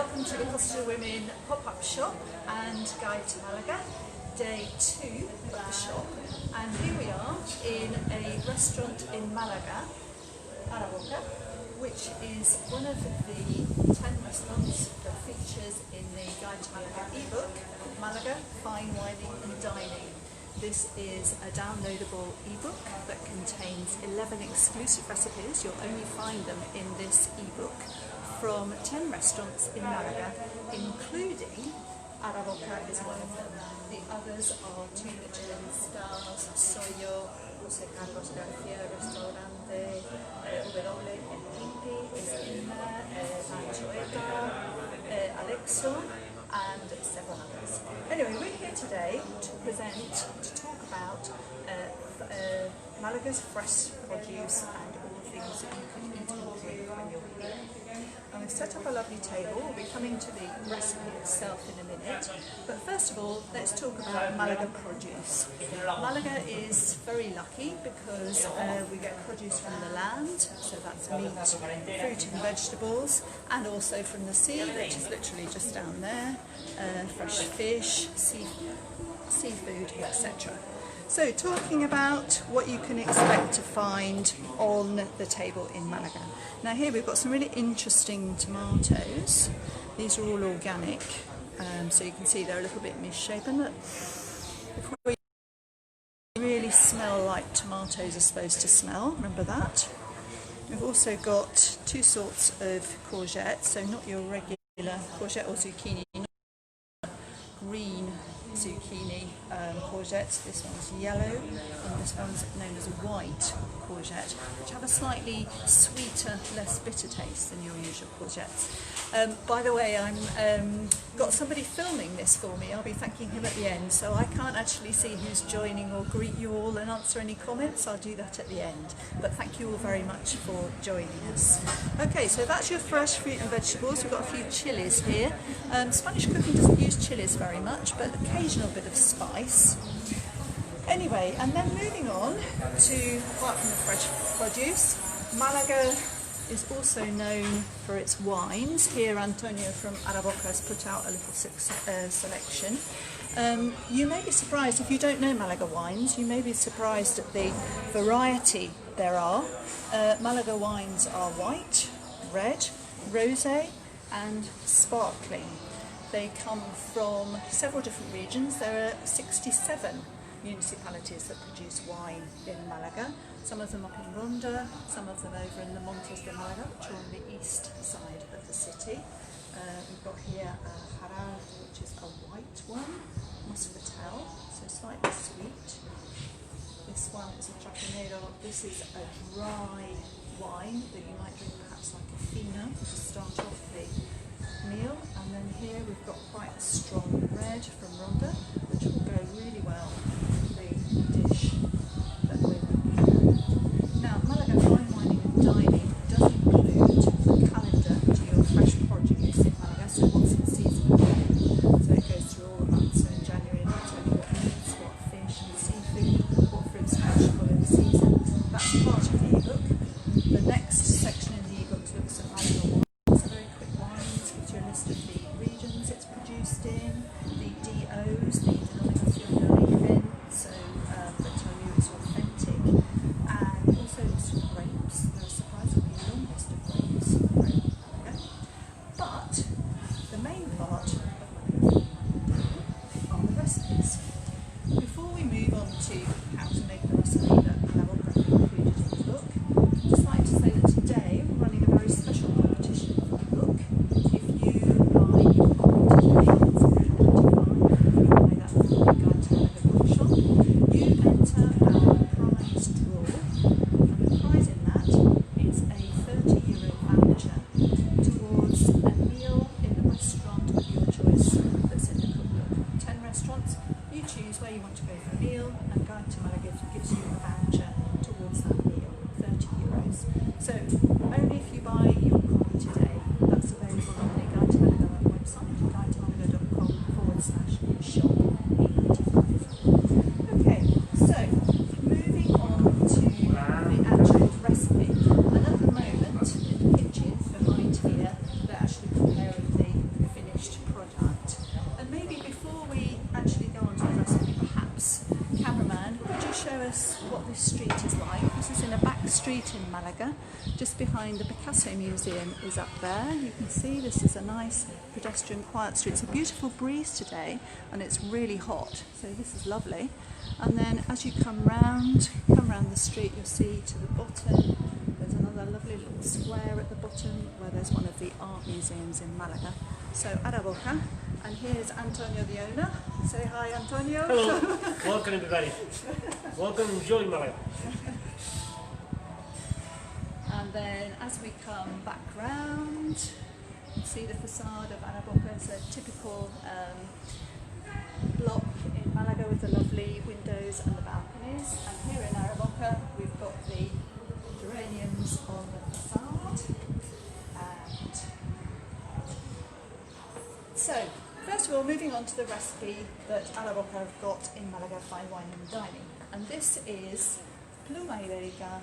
welcome to the Coastal Women pop-up shop and guide to Malaga, day 2 of the shop. And here we are in a restaurant in Malaga, Araboka, which is one of the 10 restaurants that features in the Guide to Malaga ebook, Malaga Fine Wining and Dining. This is a downloadable ebook that contains 11 exclusive recipes. You'll only find them in this ebook from 10 restaurants in Malaga, including Araboka is one of them. The others are 2 Michelin stars, Soyo, José Carlos García Restaurant, W El Pinti is in there, Joanna, Alexo, and several others. Anyway, we're here today to talk about Malaga's fresh produce and all the things that you can eat and drink when you're here. And we've set up a lovely table. We'll be coming to the recipe itself in a minute. But first of all, let's talk about Malaga produce. Malaga is very lucky because we get produce from the land, so that's meat, fruit and vegetables, and also from the sea, which is literally just down there, fresh fish, seafood, etc. So talking about what you can expect to find on the table in Malaga. Now here we've got some really interesting tomatoes. These are all organic, so you can see they're a little bit misshapen. But if we really smell like tomatoes are supposed to smell, remember that. We've also got 2 sorts of courgette, so not your regular courgette or zucchini, green zucchini courgettes. This one's yellow and this one's known as white courgette, which have a slightly sweeter, less bitter taste than your usual courgettes. By the way, I'm got somebody filming this for me. I'll be thanking him at the end, so I can't actually see who's joining or greet you all and answer any comments. I'll do that at the end, but thank you all very much for joining us. Okay, so that's your fresh fruit and vegetables. We've got a few chilies here. Spanish cooking doesn't use chilies very much, but occasional bit of spice. Anyway, and then moving on to, apart from the fresh produce, Malaga is also known for its wines. Here Antonio from Araboka has put out a little selection. You may be surprised, if you don't know Malaga wines, you may be surprised at the variety there are. Malaga wines are white, red, rosé and sparkling. They come from several different regions. There are 67 municipalities that produce wine in Malaga. Some of them up in Ronda, some of them over in the Montes de Malaga, which are on the east side of the city. We've got here a Jarrah, which is a white one, Muscatel, so slightly sweet. This one is a Chapinero. This is a dry wine that you might drink perhaps like a fino to start off the meal. And then here we've got quite a strong red from Ronda, which will go really well with the dish that we're making. Now, Malaga Fine Wining and Dining does include a calendar to your fresh produce in Malaga, so what's in season. So it goes through all the months, so in January and October, what meats, what fish and seafood, what fruits and vegetables in season. That's part of the ebook. The next section in the ebook looks at Malaga wine. List of the regions it's produced in, the DOs, the denominación de origen, Malaga. Just behind the Picasso Museum is up there. You can see this is a nice pedestrian quiet street. It's a beautiful breeze today and it's really hot, so this is lovely. And then as you come round the street, you'll see to the bottom there's another lovely little square at the bottom where there's one of the art museums in Malaga. So Araboka, and here's Antonio, the owner. Say hi, Antonio. Hello, welcome everybody. Welcome, enjoy Malaga. And then as we come back round, you see the facade of Araboka. It's a typical block in Malaga with the lovely windows and the balconies. And here in Araboka we've got the geraniums on the facade. And so, first of all, moving on to the recipe that Araboka have got in Malaga Fine Wining Dining. And this is pluma iberica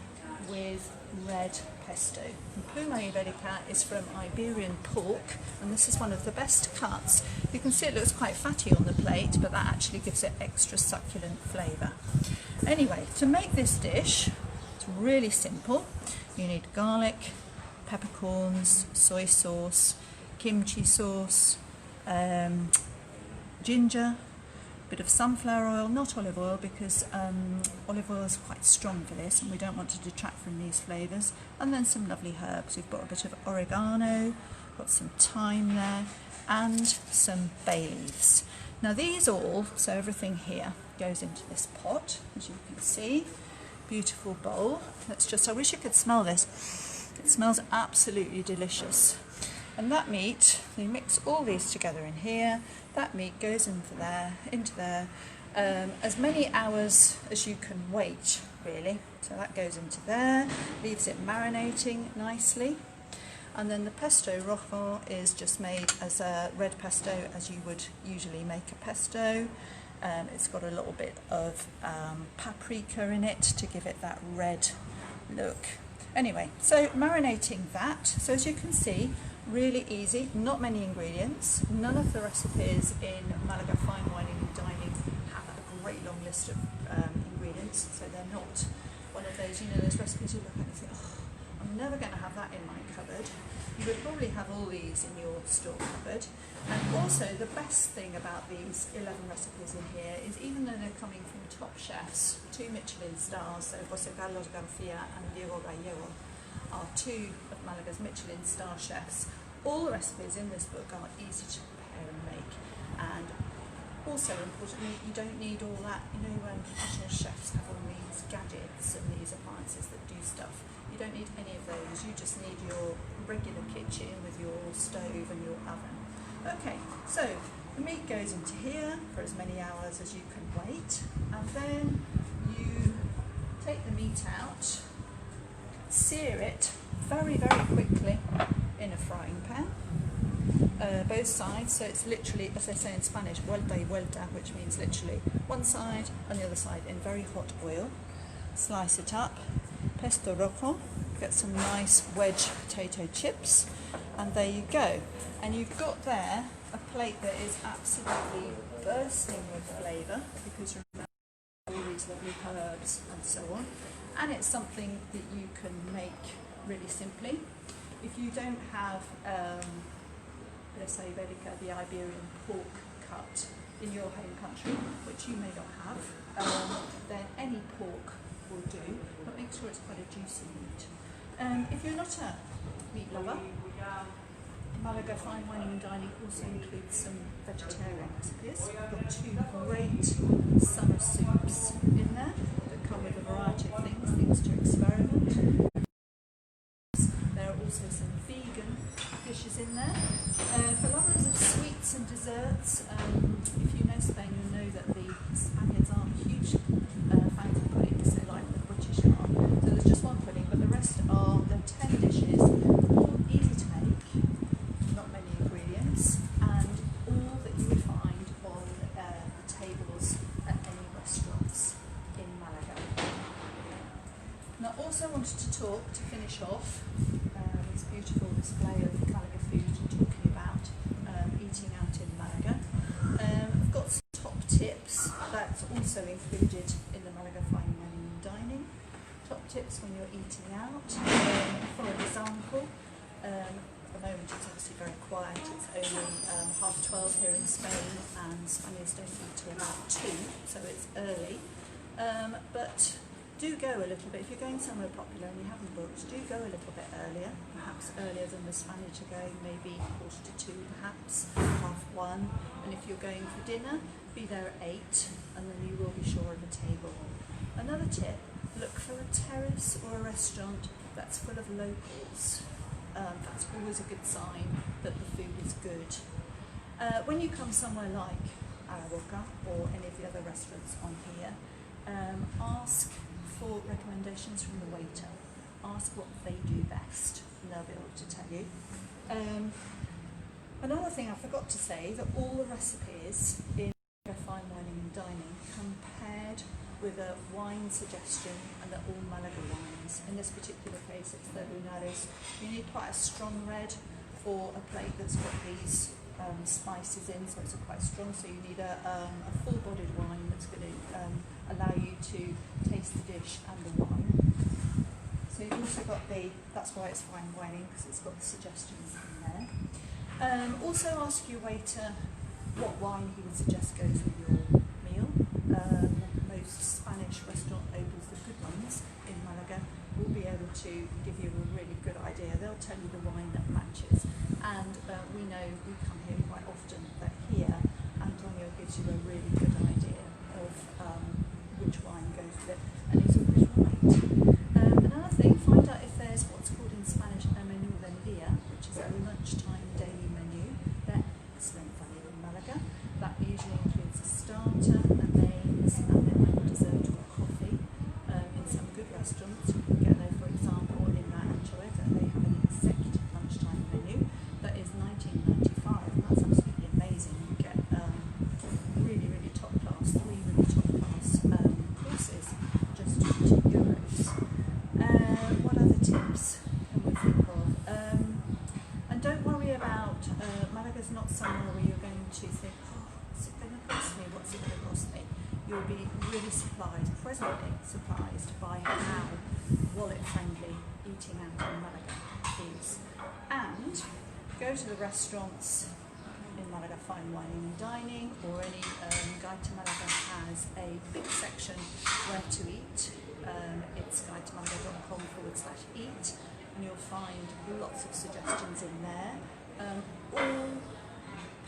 with red pesto. And pluma iberica is from Iberian pork, and this is one of the best cuts. You can see it looks quite fatty on the plate, but that actually gives it extra succulent flavour. Anyway, to make this dish, it's really simple. You need garlic, peppercorns, soy sauce, kimchi sauce, ginger, bit of sunflower oil, not olive oil, because olive oil is quite strong for this and we don't want to detract from these flavours, and then some lovely herbs. We've got a bit of oregano, got some thyme there, and some bay leaves. Now these all, so everything here goes into this pot, as you can see. Beautiful bowl. Let's just, I wish you could smell this. It smells absolutely delicious. And that meat, you mix all these together in here, that meat goes into there, as many hours as you can wait, really. So that goes into there, leaves it marinating nicely. And then the pesto rojo is just made as a red pesto as you would usually make a pesto. It's got a little bit of paprika in it to give it that red look. Anyway, so marinating that, so as you can see, really easy, not many ingredients. None of the recipes in Malaga Fine Wining Dining have a great long list of ingredients, so they're not one of those, you know, those recipes you look at and think, oh, I'm never going to have that in my cupboard. You would probably have all these in your store cupboard. And also the best thing about these 11 recipes in here is, even though they're coming from top chefs, 2 Michelin stars, so José Carlos García and Diego Gallego are 2 of Malaga's Michelin star chefs. All the recipes in this book are easy to prepare and make, and also importantly, you don't need all that, you know, when professional chefs have all these gadgets and these appliances that do stuff. You don't need any of those, you just need your regular kitchen with your stove and your oven. Okay, so the meat goes into here for as many hours as you can wait, and then you take the meat out, sear it very, very quickly in a frying pan, both sides, so it's literally, as they say in Spanish, vuelta y vuelta, which means literally one side and the other side in very hot oil. Slice it up, pesto rojo, get some nice wedge potato chips, and there you go. And you've got there a plate that is absolutely bursting with flavour, because remember all these lovely herbs and so on. And it's something that you can make really simply. If you don't have, let's say iberica, the Iberian pork cut in your home country, which you may not have, then any pork will do, but make sure it's quite a juicy meat. If you're not a meat lover, Malaga Fine Wining and Dining also includes some vegetarian recipes. We've got 2 great summer soups in there that come with a variety of things to experiment. There are also some vegan dishes in there. For lovers of sweets and desserts, if you know Spain, you'll know that the Spaniards aren't huge fans of puddings, they like the British are. So there's just one pudding, but the rest are, there are 10 dishes, all easy to make, not many ingredients, and all that you would find on the tables at any restaurants in Malaga. Now, also wanted to talk, to finish off, this beautiful display of Malaga food and talking about eating out in Malaga. I've got some top tips that's also included in the Malaga Fine Wining Dining. Top tips when you're eating out. For example, at the moment it's obviously very quiet. It's only 12:30 here in Spain, and Spaniards don't eat till about 2, so it's early. But do go a little bit, if you're going somewhere popular and you haven't booked, do go a little bit earlier, perhaps earlier than the Spaniards are going, maybe 1:45 perhaps, 1:30. And if you're going for dinner, be there at 8, and then you will be sure of a table. Another tip, look for a terrace or a restaurant that's full of locals. That's always a good sign that the food is good. When you come somewhere like Araboka or any of the other restaurants on here, ask for recommendations from the waiter. Ask what they do best, and they'll be able to tell you. Another thing I forgot to say, that all the recipes in Malaga Fine Wining and Dining come paired with a wine suggestion, and they're all Malaga wines. In this particular case, it's the Lunares. You need quite a strong red for a plate that's got these spices in, so it's quite strong. So you need a full-bodied wine that's going to allow you to taste the dish and the wine. So you've also got that's why it's fine wining, because it's got the suggestions in there. Also ask your waiter what wine he would suggest goes with your meal. Most Spanish restaurant nobles, the good ones in Malaga, will be able to give you a really good idea. They'll tell you the wine that matches. And we know, we come here quite often, that here Antonio gives you a really good idea of which wine goes with it, and it's always right. Another thing, find out if there's what's called in Spanish a menú del día, which is a lunchtime daily menu. They're excellent value in Malaga. That usually includes a starter, a mains, and then a dessert or coffee. In some good restaurants, you can get there, for example, in La Anchoeta, they have an executive lunchtime menu that is $19.95, and that's absolutely amazing. You get really, really top class, 3 really top class courses, just €2. What other tips can we think of? And don't worry about, Malaga's not somewhere where you're going to think, oh, what's it going to cost me, what's it going to cost me? You'll be really pleasantly surprised by how wallet-friendly eating out in Malaga is. And go to the restaurants in Malaga Fine Wining and Dining, or any Guide to Malaga has a big section where to eat. It's guidetomalaga.com/eat, and you'll find lots of suggestions in there, all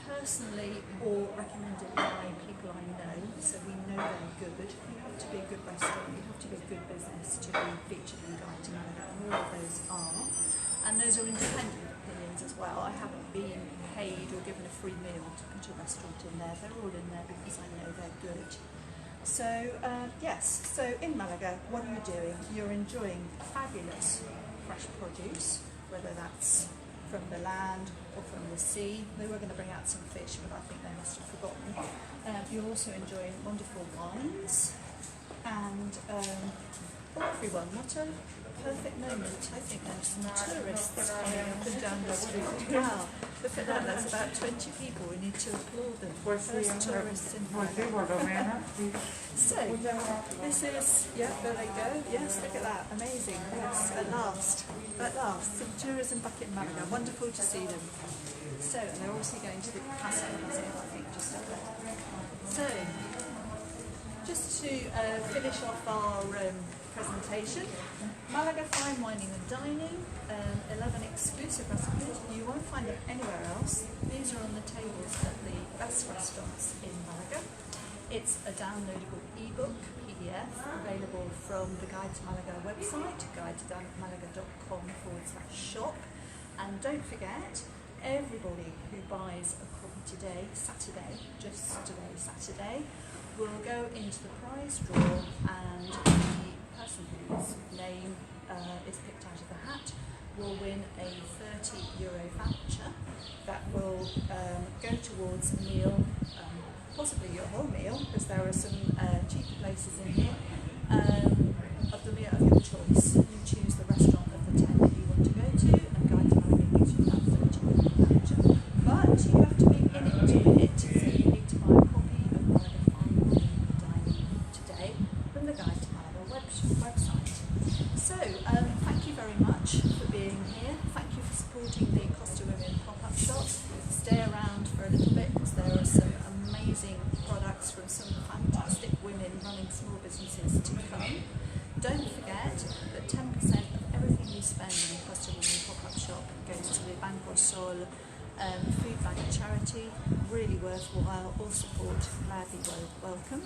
personally or recommended by people I know, so we know they're good. You have to be a good restaurant, you have to be a good business to be featured in Guide to Malaga, and all of those are. And those are independent opinions as well. I haven't been paid or given a free meal to put a restaurant in there. They're all in there because I know they're good. So yes, so in Malaga, what are you doing? You're enjoying fabulous fresh produce, whether that's from the land or from the sea. They were going to bring out some fish, but I think they must have forgotten. You're also enjoying wonderful wines, and everyone, what a perfect moment. I think there's some tourists coming up and down the street. Wow, look at that, there's about 20 people. We need to applaud them. First tourists in Malaga. So, this is, yeah, there they go. Yes, look at that, amazing. Yes, at last, some tourism back in Malaga. Wonderful to see them. So, and they're also going to the Casa Museum, I think, just up there. So, just to finish off our presentation, Malaga Fine Wining and Dining, 11 exclusive recipes. You won't find them anywhere else. These are on the tables at the best restaurants in Malaga. It's a downloadable ebook, PDF, available from the Guide to Malaga website, guidetomalaga.com/shop. And don't forget, everybody who buys a copy today, Saturday, will go into the prize draw, and the person whose name is picked out of the hat will win a €30 voucher that will go towards a meal, possibly your whole meal, because there are some cheaper places in here, of the meal of your choice. You choose the restaurant of the 10 that you want to go to, and Guide to Malaga gives you that €30 voucher. But you have to be in it to win it, so you need to buy a copy of Malaga Fine Wining and Dining today from the Guide to Malaga website. So, thank you very much for being Banco Sol food bank charity, really worthwhile, all support, gladly welcome.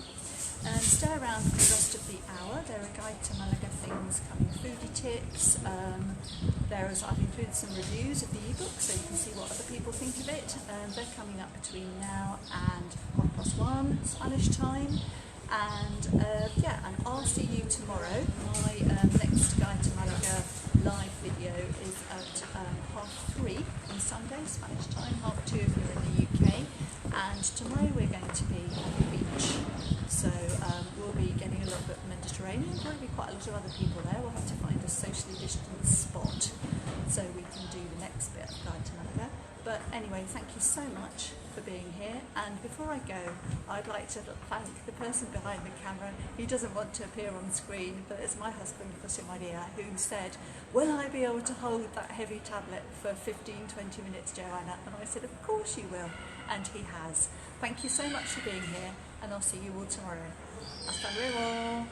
Stay around for the rest of the hour. There are a guide to Malaga things coming, foodie tips. I've included some reviews of the ebook so you can see what other people think of it. They're coming up between now and 1:30 Spanish time. And I'll see you tomorrow. My next Guide to Malaga live video is at 3:30 on Sunday, Spanish time, 2:30 if you're in the UK. And tomorrow we're going to be at the beach. So we'll be getting a little bit of Mediterranean. There'll be quite a lot of other people there. We'll have to find a socially distanced spot so we can do the next bit of Guide to Malaga. But anyway, thank you so much for being here. And before I go, I'd like to thank the person behind the camera. He doesn't want to appear on screen, but it's my husband, Jose Maria, who said, will I be able to hold that heavy tablet for 15-20 minutes, Joanna? And I said, of course you will. And he has. Thank you so much for being here, and I'll see you all tomorrow. Hasta luego.